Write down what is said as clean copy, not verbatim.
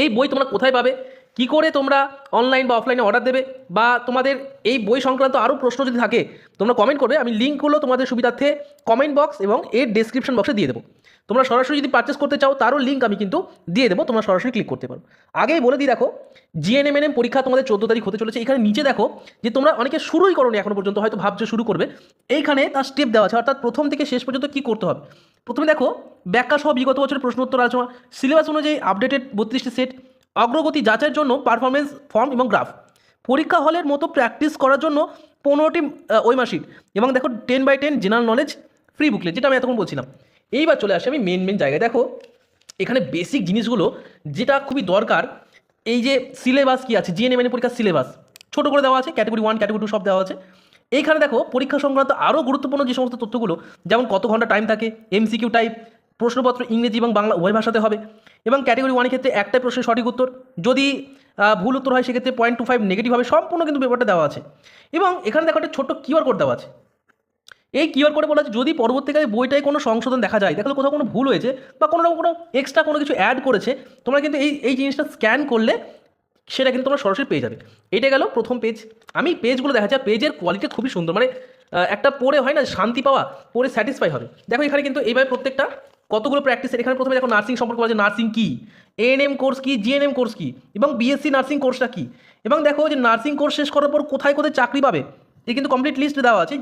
এই বই তোমরা কোথায় পাবে, কি করে তোমরা অনলাইন বা অফলাইনে অর্ডার দেবে, বা তোমাদের এই বই সংক্রান্ত আরও প্রশ্ন যদি থাকে তোমরা কমেন্ট করবে, আমি লিঙ্কগুলো তোমাদের সুবিধার্থে কমেন্ট বক্স এবং এর ডেসক্রিপশন বক্সে দিয়ে দেবো। তোমরা সরাসরি যদি পারচেস করতে চাও তারও লিঙ্ক আমি কিন্তু দিয়ে দেবো, তোমরা সরাসরি ক্লিক করতে পারো। আগেই বলে দিই, দেখো জিএনএমএনএম পরীক্ষা তোমাদের 14 তারিখ হতে চলেছে। এখানে নিচে দেখো যে তোমরা অনেকে শুরুই করোনি এখনো পর্যন্ত, হয়তো ভাবছো শুরু করবে, এইখানে তার স্টেপ দেওয়া আছে, অর্থাৎ প্রথম থেকে শেষ পর্যন্ত কী করতে হবে। প্রথমে দেখো ব্যাখ্যা সহ বিগত বছরের প্রশ্ন উত্তর আলোচনা, সিলেবাস অনুযায়ী আপডেটেড 32টি সেট, অগ্রগতি যাচাইয়ের জন্য পারফরমেন্স ফর্ম এবং গ্রাফ, পরীক্ষা হলের মতো প্র্যাকটিস করার জন্য 15টি ওয়েমার্কশিট, এবং দেখো 10x10 general knowledge free booklet, যেটা আমি এতক্ষণ বলছিলাম। এইবার চলে আসি আমি মেন জায়গায়। দেখো এখানে বেসিক জিনিসগুলো যেটা খুবই দরকার, এই যে সিলেবাস কী আছে, জিএনএমএনএম পরীক্ষার সিলেবাস ছোটো করে দেওয়া আছে, ক্যাটাগরি 1 ক্যাটাগরি 2 সব দেওয়া আছে। এইখানে দেখো পরীক্ষা সংক্রান্ত আরও গুরুত্বপূর্ণ যে সমস্ত তথ্যগুলো, যেমন কত ঘন্টা টাইম থাকে, এমসিকিউ টাইপ, প্রশ্নপত্র ইংরেজি এবং বাংলা উভয় ভাষাতে হবে, এবং ক্যাটাগরি 1 ক্ষেত্রে একটাই প্রশ্নের সঠিক উত্তর, যদি ভুল উত্তর হয় সেক্ষেত্রে 0.25 নেগেটিভ হবে, সম্পূর্ণ কিন্তু পেপারটা দেওয়া আছে। এবং এখানে দেখো একটা ছোট্ট কিউআর কোড দেওয়া আছে। এই কিউআর কোডে বলা আছে যদি পরবর্তীকালে বইটায় কোনো সংশোধন দেখা যায়, দেখো কোথাও কোনো ভুল হয়েছে বা কোনো রকম কোনো এক্সট্রা কোনো কিছু অ্যাড করেছে, তোমরা কিন্তু এই জিনিসটা স্ক্যান করলে সেটা কিন্তু তোমরা সরাসরি পেয়ে যাবে। এটা গেল প্রথম পেজ। আমি পেজগুলো দেখাচ্ছি, আর পেজের কোয়ালিটি খুবই সুন্দর, মানে একটা পড়ে হয় না শান্তি পাওয়া, পড়ে স্যাটিসফাই হবে। দেখো এখানে কিন্তু এইভাবে প্রত্যেকটা কতগুলো প্র্যাকটিসের, এখানে প্রথমে দেখো নার্সিং সম্পর্কে বলা আছে, নার্সিং কী, এএনএম কোর্স কী, জিএনএম কোর্স কী, এবং বিএসসি নার্সিং কোর্সটা কী, এবং দেখো যে নার্সিং কোর্স শেষ করার পর কোথায় কোথায় চাকরি পাবে, এই কিন্তু কমপ্লিট লিস্ট দেওয়া আছে।